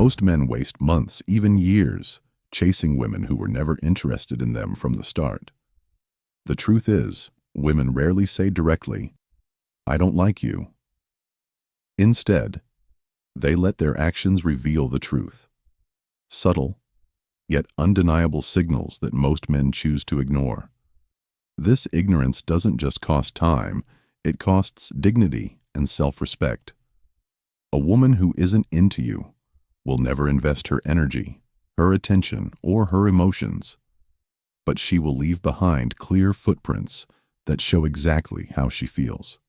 Most men waste months, even years, chasing women who were never interested in them from the start. The truth is, women rarely say directly, "I don't like you." Instead, they let their actions reveal the truth. Subtle, yet undeniable signals that most men choose to ignore. This ignorance doesn't just cost time, it costs dignity and self-respect. A woman who isn't into you will never invest her energy, her attention, or her emotions, but she will leave behind clear footprints that show exactly how she feels.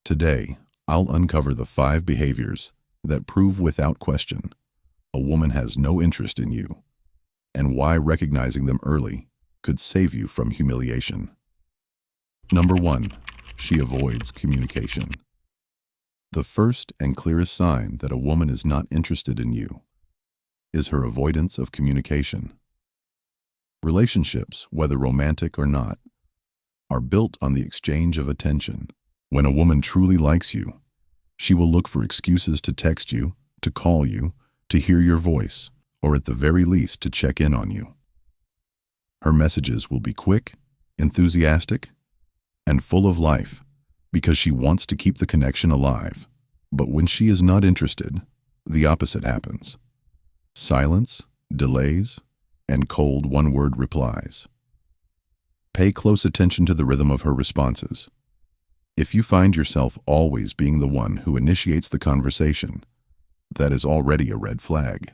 Today, I'll uncover the 5 behaviors that prove without question a woman has no interest in you, and why recognizing them early could save you from humiliation. Number 1. She avoids communication. The first and clearest sign that a woman is not interested in you is her avoidance of communication. Relationships, whether romantic or not, are built on the exchange of attention. When a woman truly likes you, she will look for excuses to text you, to call you, to hear your voice, or at the very least to check in on you. Her messages will be quick, enthusiastic, and full of life because she wants to keep the connection alive. But when she is not interested, the opposite happens. Silence, delays, and cold one-word replies. Pay close attention to the rhythm of her responses. If you find yourself always being the one who initiates the conversation, that is already a red flag.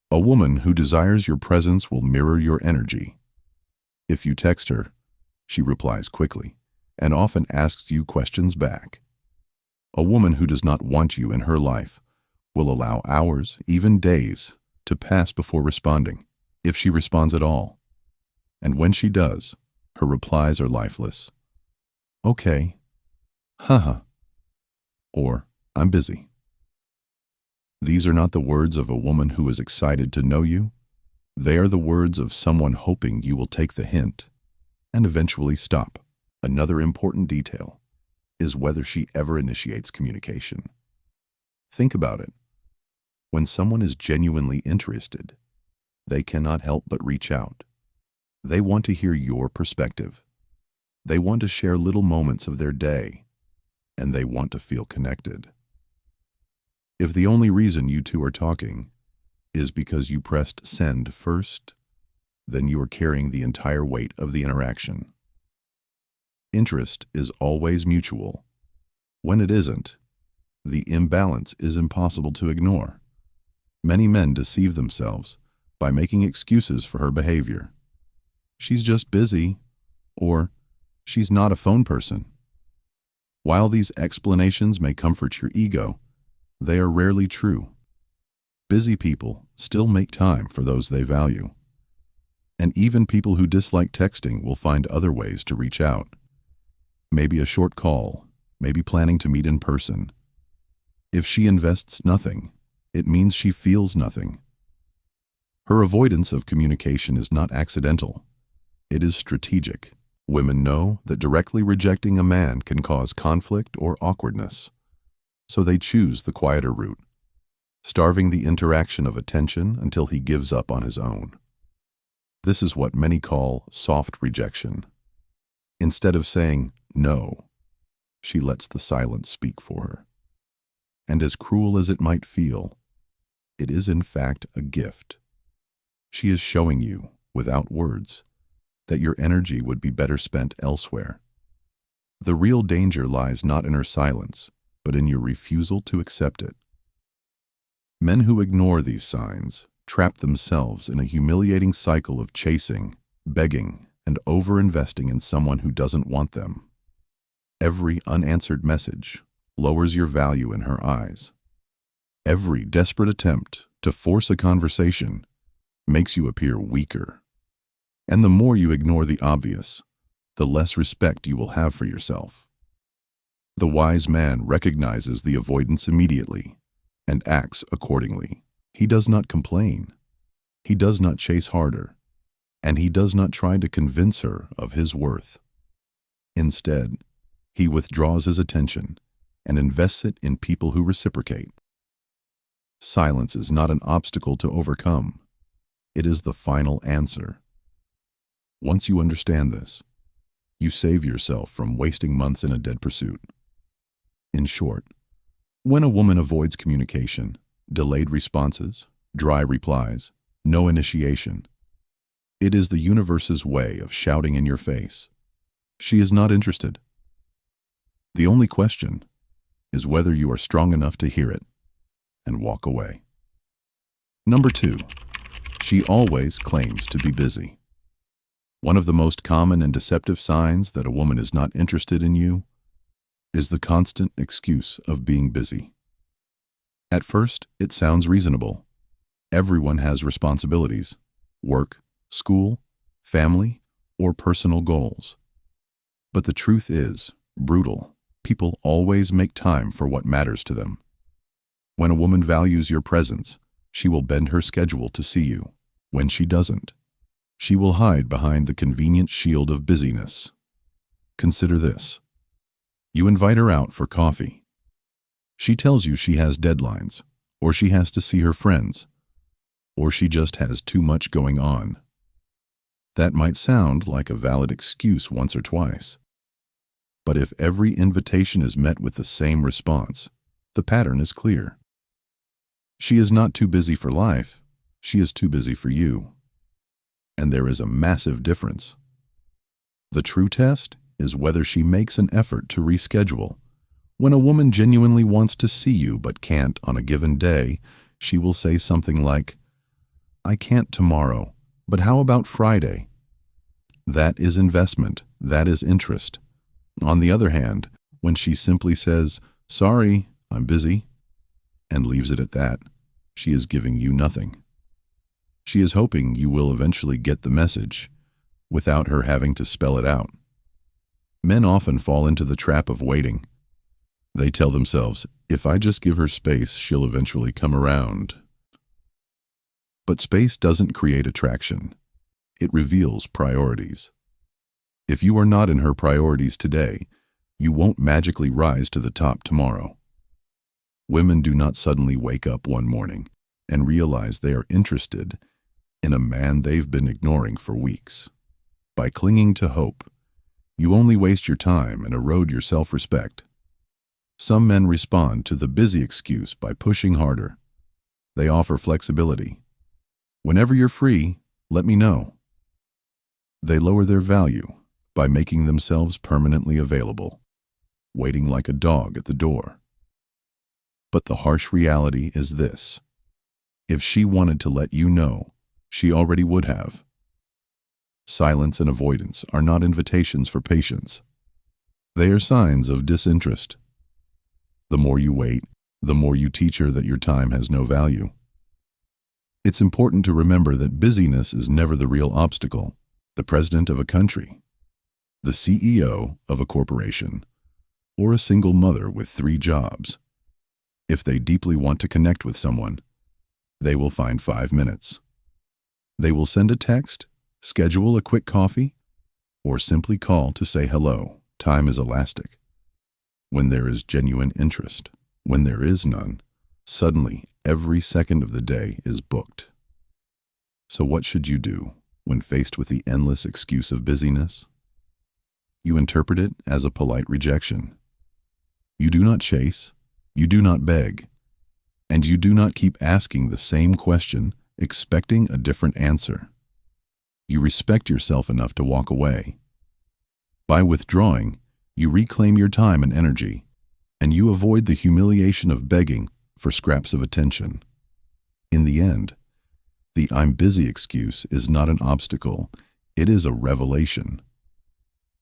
A woman who desires your presence will mirror your energy. If you text her, she replies quickly and often asks you questions back. A woman who does not want you in her life will allow hours, even days, to pass before responding, if she responds at all. And when she does, her replies are lifeless. "Okay," "haha," or "I'm busy." These are not the words of a woman who is excited to know you. They are the words of someone hoping you will take the hint and eventually stop. Another important detail is whether she ever initiates communication. Think about it. When someone is genuinely interested, they cannot help but reach out. They want to hear your perspective. They want to share little moments of their day, and they want to feel connected. If the only reason you two are talking is because you pressed send first, then you are carrying the entire weight of the interaction. Interest is always mutual. When it isn't, the imbalance is impossible to ignore. Many men deceive themselves by making excuses for her behavior. "She's just busy," or "she's not a phone person." While these explanations may comfort your ego, they are rarely true. Busy people still make time for those they value. And even people who dislike texting will find other ways to reach out. Maybe a short call, maybe planning to meet in person. If she invests nothing, it means she feels nothing. Her avoidance of communication is not accidental. It is strategic. Women know that directly rejecting a man can cause conflict or awkwardness, so they choose the quieter route, starving the interaction of attention until he gives up on his own. This is what many call soft rejection. Instead of saying no, she lets the silence speak for her. And as cruel as it might feel, it is in fact a gift. She is showing you, without words, that your energy would be better spent elsewhere. The real danger lies not in her silence, but in your refusal to accept it. Men who ignore these signs trap themselves in a humiliating cycle of chasing, begging, and over-investing in someone who doesn't want them. Every unanswered message lowers your value in her eyes. Every desperate attempt to force a conversation makes you appear weaker. And the more you ignore the obvious, the less respect you will have for yourself. The wise man recognizes the avoidance immediately and acts accordingly. He does not complain. He does not chase harder. And he does not try to convince her of his worth. Instead, he withdraws his attention and invests it in people who reciprocate. Silence is not an obstacle to overcome. It is the final answer. Once you understand this, you save yourself from wasting months in a dead pursuit. In short, when a woman avoids communication, delayed responses, dry replies, no initiation, it is the universe's way of shouting in your face. She is not interested. The only question is whether you are strong enough to hear it and walk away. Number 2, she always claims to be busy. One of the most common and deceptive signs that a woman is not interested in you is the constant excuse of being busy. At first, it sounds reasonable. Everyone has responsibilities: work, school, family, or personal goals. But the truth is brutal. People always make time for what matters to them. When a woman values your presence, she will bend her schedule to see you. When she doesn't, she will hide behind the convenient shield of busyness. Consider this. You invite her out for coffee. She tells you she has deadlines, or she has to see her friends, or she just has too much going on. That might sound like a valid excuse once or twice. But if every invitation is met with the same response, the pattern is clear. She is not too busy for life, she is too busy for you. And there is a massive difference. The true test is whether she makes an effort to reschedule. When a woman genuinely wants to see you but can't on a given day, she will say something like, "I can't tomorrow, but how about Friday?" That is investment, that is interest. On the other hand, when she simply says, "Sorry, I'm busy," and leaves it at that, she is giving you nothing. She is hoping you will eventually get the message, without her having to spell it out. Men often fall into the trap of waiting. They tell themselves, if I just give her space, she'll eventually come around. But space doesn't create attraction. It reveals priorities. If you are not in her priorities today, you won't magically rise to the top tomorrow. Women do not suddenly wake up one morning and realize they are interested in a man they've been ignoring for weeks. By clinging to hope, you only waste your time and erode your self-respect. Some men respond to the busy excuse by pushing harder. They offer flexibility. Whenever you're free, let me know. They lower their value by making themselves permanently available, waiting like a dog at the door. But the harsh reality is this: if she wanted to let you know, she already would have. Silence and avoidance are not invitations for patience. They are signs of disinterest. The more you wait, the more you teach her that your time has no value. It's important to remember that busyness is never the real obstacle. The president of a country, the CEO of a corporation, or a single mother with 3 jobs, if they deeply want to connect with someone, they will find 5 minutes. They will send a text, schedule a quick coffee, or simply call to say hello. Time is elastic. When there is genuine interest, when there is none, suddenly every second of the day is booked. So what should you do when faced with the endless excuse of busyness? You interpret it as a polite rejection. You do not chase, you do not beg, and you do not keep asking the same question, expecting a different answer. You respect yourself enough to walk away. By withdrawing, you reclaim your time and energy, and you avoid the humiliation of begging for scraps of attention. In the end, the "I'm busy" excuse is not an obstacle, it is a revelation.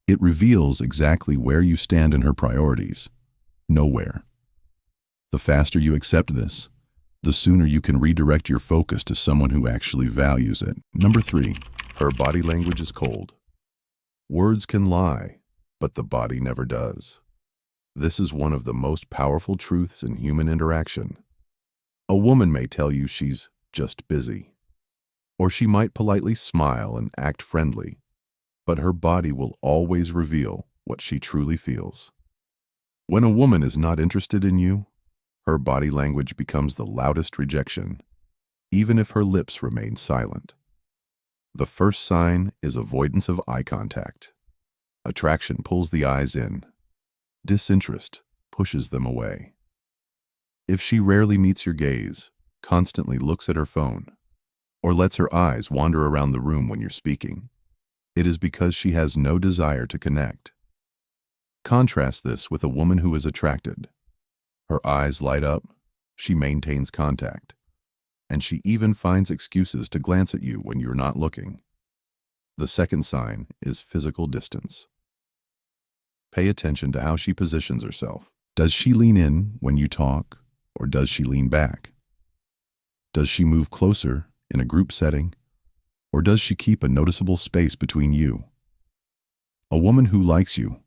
It reveals exactly where you stand in her priorities. Nowhere. The faster you accept this, the sooner you can redirect your focus to someone who actually values it. Number 3, her body language is cold. Words can lie, but the body never does. This is one of the most powerful truths in human interaction. A woman may tell you she's just busy, or she might politely smile and act friendly, but her body will always reveal what she truly feels. When a woman is not interested in you, Her body language becomes the loudest rejection, even if her lips remain silent. The first sign is avoidance of eye contact. Attraction pulls the eyes in. Disinterest pushes them away. If she rarely meets your gaze, constantly looks at her phone, or lets her eyes wander around the room when you're speaking, it is because she has no desire to connect. Contrast this with a woman who is attracted. Her eyes light up, she maintains contact, and she even finds excuses to glance at you when you're not looking. The second sign is physical distance. Pay attention to how she positions herself. Does she lean in when you talk, or does she lean back? Does she move closer in a group setting, or does she keep a noticeable space between you? A woman who likes you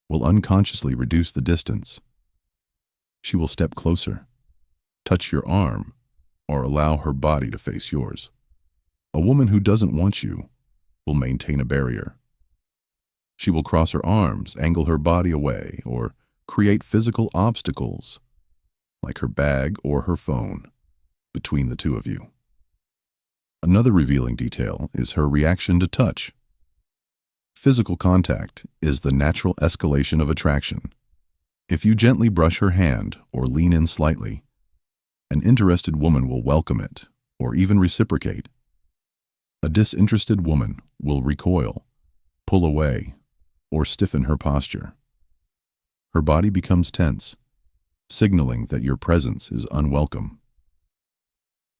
will unconsciously reduce the distance. She will step closer, touch your arm, or allow her body to face yours. A woman who doesn't want you will maintain a barrier. She will cross her arms, angle her body away, or create physical obstacles, like her bag or her phone, between the two of you. Another revealing detail is her reaction to touch. Physical contact is the natural escalation of attraction. If you gently brush her hand or lean in slightly, an interested woman will welcome it or even reciprocate. A disinterested woman will recoil, pull away, or stiffen her posture. Her body becomes tense, signaling that your presence is unwelcome.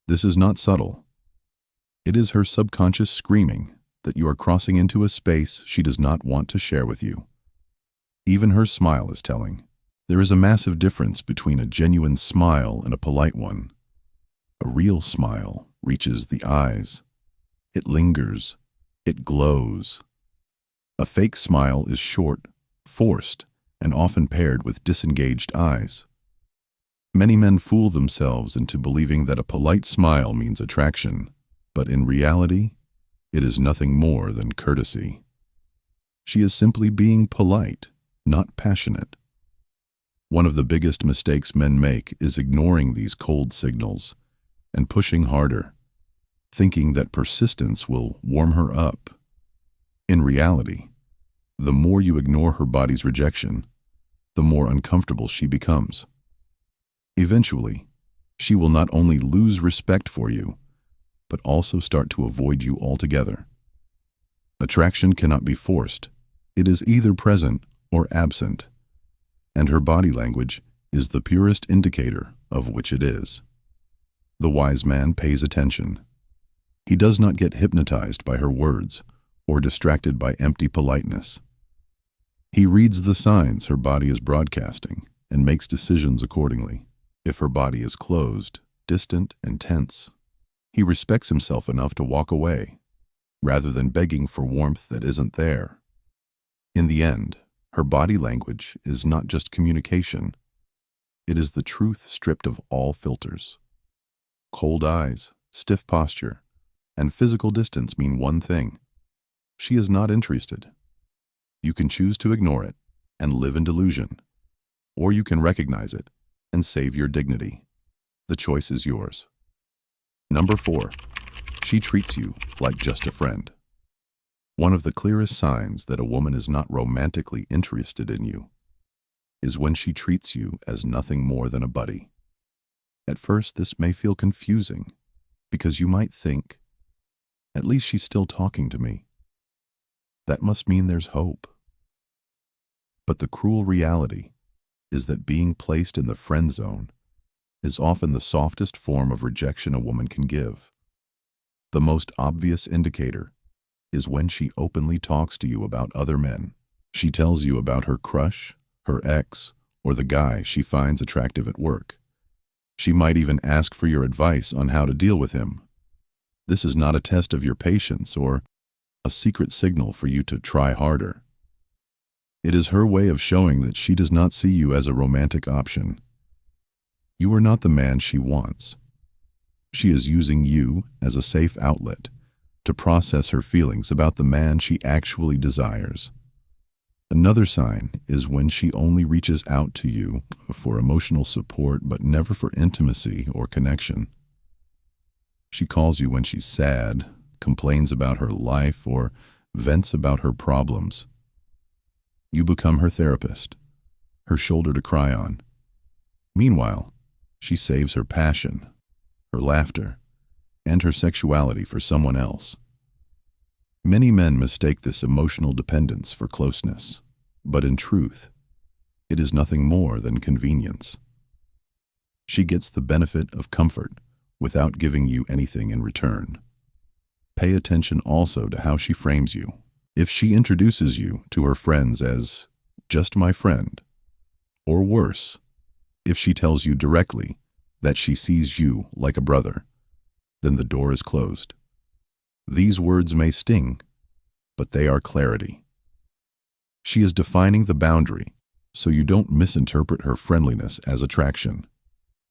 This is not subtle. It is her subconscious screaming that you are crossing into a space she does not want to share with you. Even her smile is telling. There is a massive difference between a genuine smile and a polite one. A real smile reaches the eyes. It lingers. It glows. A fake smile is short, forced, and often paired with disengaged eyes. Many men fool themselves into believing that a polite smile means attraction, but in reality, it is nothing more than courtesy. She is simply being polite, not passionate. One of the biggest mistakes men make is ignoring these cold signals and pushing harder, thinking that persistence will warm her up. In reality, the more you ignore her body's rejection, the more uncomfortable she becomes. Eventually, she will not only lose respect for you, but also start to avoid you altogether. Attraction cannot be forced. It is either present or absent, and her body language is the purest indicator of which it is. The wise man pays attention. He does not get hypnotized by her words or distracted by empty politeness. He reads the signs her body is broadcasting and makes decisions accordingly. If her body is closed, distant, and tense, he respects himself enough to walk away, rather than begging for warmth that isn't there. In the end, her body language is not just communication. It is the truth stripped of all filters. Cold eyes, stiff posture, and physical distance mean one thing. She is not interested. You can choose to ignore it and live in delusion, or you can recognize it and save your dignity. The choice is yours. Number 4, she treats you like just a friend. One of the clearest signs that a woman is not romantically interested in you is when she treats you as nothing more than a buddy. At first, this may feel confusing because you might think, at least she's still talking to me. That must mean there's hope. But the cruel reality is that being placed in the friend zone is often the softest form of rejection a woman can give. The most obvious indicator is when she openly talks to you about other men. She tells you about her crush, her ex, or the guy she finds attractive at work. She might even ask for your advice on how to deal with him. This is not a test of your patience or a secret signal for you to try harder. It is her way of showing that she does not see you as a romantic option. You are not the man she wants. She is using you as a safe outlet to process her feelings about the man she actually desires. Another sign is when she only reaches out to you for emotional support but never for intimacy or connection. She calls you when she's sad, complains about her life, or vents about her problems. You become her therapist, her shoulder to cry on. Meanwhile, she saves her passion, her laughter, and her sexuality for someone else. Many men mistake this emotional dependence for closeness, but in truth, it is nothing more than convenience. She gets the benefit of comfort without giving you anything in return. Pay attention also to how she frames you. If she introduces you to her friends as just my friend, or worse, if she tells you directly that she sees you like a brother, then the door is closed. These words may sting, but they are clarity. She is defining the boundary, so you don't misinterpret her friendliness as attraction.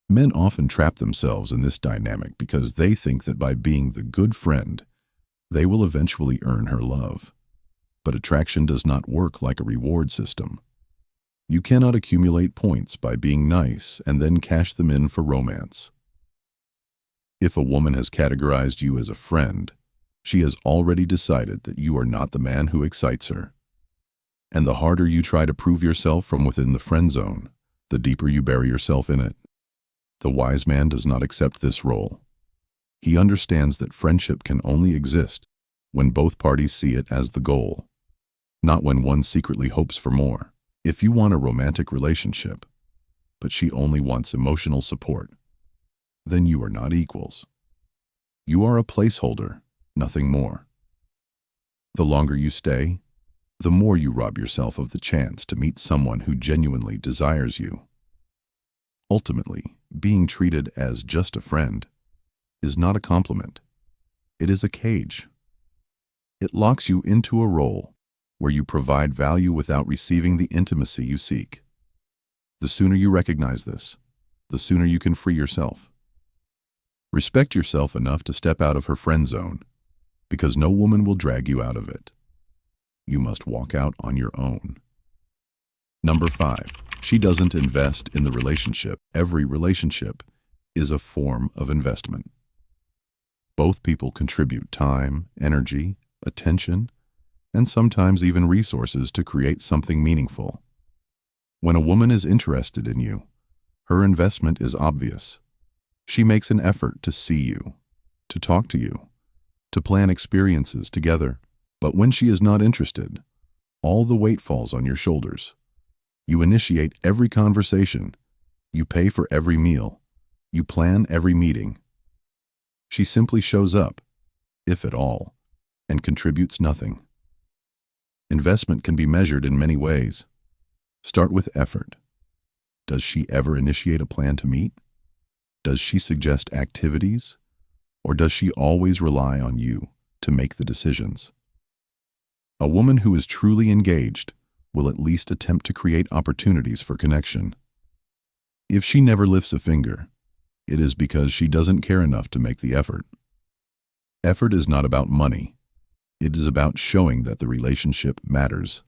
Men often trap themselves in this dynamic because they think that by being the good friend, they will eventually earn her love. But attraction does not work like a reward system. You cannot accumulate points by being nice and then cash them in for romance. If a woman has categorized you as a friend, she has already decided that you are not the man who excites her. And the harder you try to prove yourself from within the friend zone, the deeper you bury yourself in it. The wise man does not accept this role. He understands that friendship can only exist when both parties see it as the goal, not when one secretly hopes for more. If you want a romantic relationship, but she only wants emotional support, then you are not equals. You are a placeholder, nothing more. The longer you stay, the more you rob yourself of the chance to meet someone who genuinely desires you. Ultimately, being treated as just a friend is not a compliment. It is a cage. It locks you into a role where you provide value without receiving the intimacy you seek. The sooner you recognize this, the sooner you can free yourself. Respect yourself enough to step out of her friend zone, because no woman will drag you out of it. You must walk out on your own. Number 5, she doesn't invest in the relationship. Every relationship is a form of investment. Both people contribute time, energy, attention, and sometimes even resources to create something meaningful. When a woman is interested in you, her investment is obvious. She makes an effort to see you, to talk to you, to plan experiences together. But when she is not interested, all the weight falls on your shoulders. You initiate every conversation. You pay for every meal. You plan every meeting. She simply shows up, if at all, and contributes nothing. Investment can be measured in many ways. Start with effort. Does she ever initiate a plan to meet? Does she suggest activities? Or does she always rely on you to make the decisions? A woman who is truly engaged will at least attempt to create opportunities for connection. If she never lifts a finger, it is because she doesn't care enough to make the effort. Effort is not about money. It is about showing that the relationship matters.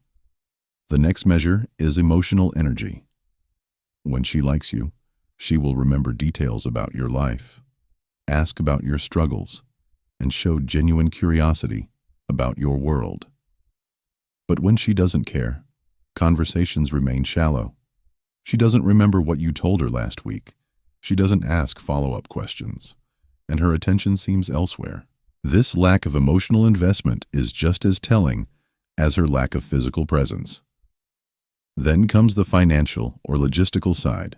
The next measure is emotional energy. When she likes you, she will remember details about your life, ask about your struggles, and show genuine curiosity about your world. But when she doesn't care, conversations remain shallow. She doesn't remember what you told her last week. She doesn't ask follow-up questions, and her attention seems elsewhere. This lack of emotional investment is just as telling as her lack of physical presence. Then comes the financial or logistical side.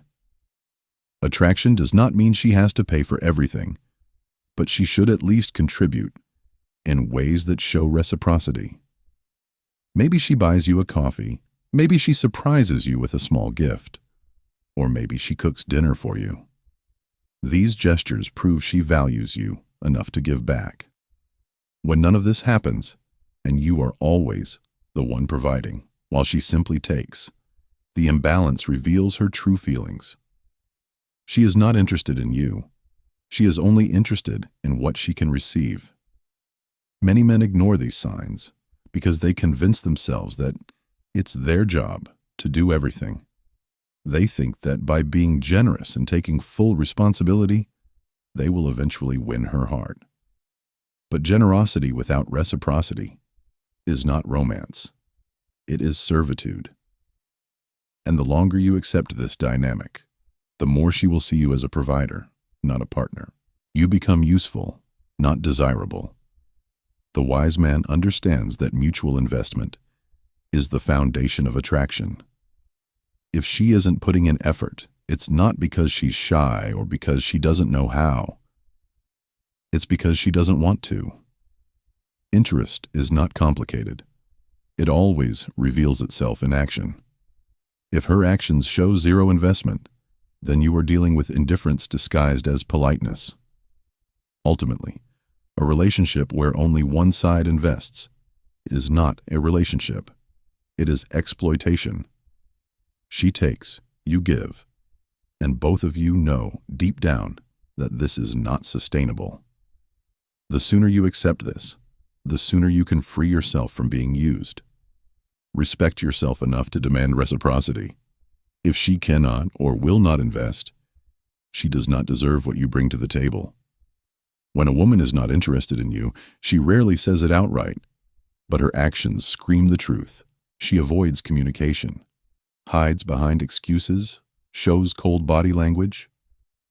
Attraction does not mean she has to pay for everything, but she should at least contribute in ways that show reciprocity. Maybe she buys you a coffee, maybe she surprises you with a small gift, or maybe she cooks dinner for you. These gestures prove she values you enough to give back. When none of this happens, and you are always the one providing, while she simply takes, the imbalance reveals her true feelings. She is not interested in you. She is only interested in what she can receive. Many men ignore these signs because they convince themselves that It's their job to do everything. They think that by being generous and taking full responsibility, they will eventually win her heart. But generosity without reciprocity is not romance. It is servitude. And the longer you accept this dynamic, the more she will see you as a provider, not a partner. You become useful, not desirable. The wise man understands that mutual investment is the foundation of attraction. If she isn't putting in effort, it's not because she's shy or because she doesn't know how. It's because she doesn't want to. Interest is not complicated. It always reveals itself in action. If her actions show zero investment, then you are dealing with indifference disguised as politeness. Ultimately, a relationship where only one side invests is not a relationship. It is exploitation. She takes, you give, and both of you know deep down that this is not sustainable. The sooner you accept this, the sooner you can free yourself from being used. Respect yourself enough to demand reciprocity. If she cannot or will not invest, she does not deserve what you bring to the table. When a woman is not interested in you, she rarely says it outright, but her actions scream the truth. She avoids communication, hides behind excuses, shows cold body language,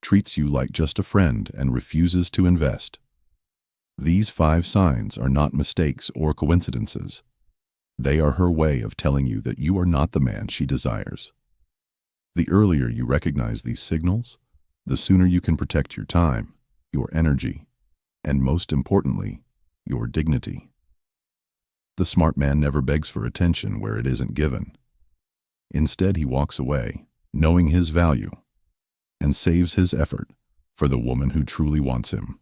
treats you like just a friend, and refuses to invest. These 5 signs are not mistakes or coincidences. They are her way of telling you that you are not the man she desires. The earlier you recognize these signals, the sooner you can protect your time, your energy, and most importantly, your dignity. The smart man never begs for attention where it isn't given. Instead, he walks away, knowing his value, and saves his effort for the woman who truly wants him.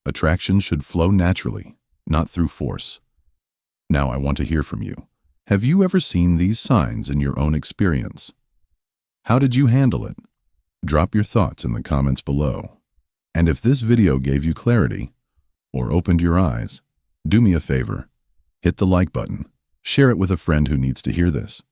Attraction should flow naturally, not through force. Now I want to hear from you. Have you ever seen these signs in your own experience? How did you handle it? Drop your thoughts in the comments below. And if this video gave you clarity or opened your eyes, do me a favor. Hit the like button, share it with a friend who needs to hear this,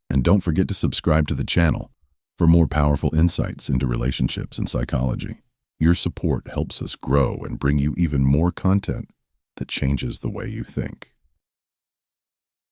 and don't forget to subscribe to the channel for more powerful insights into relationships and psychology. Your support helps us grow and bring you even more content that changes the way you think.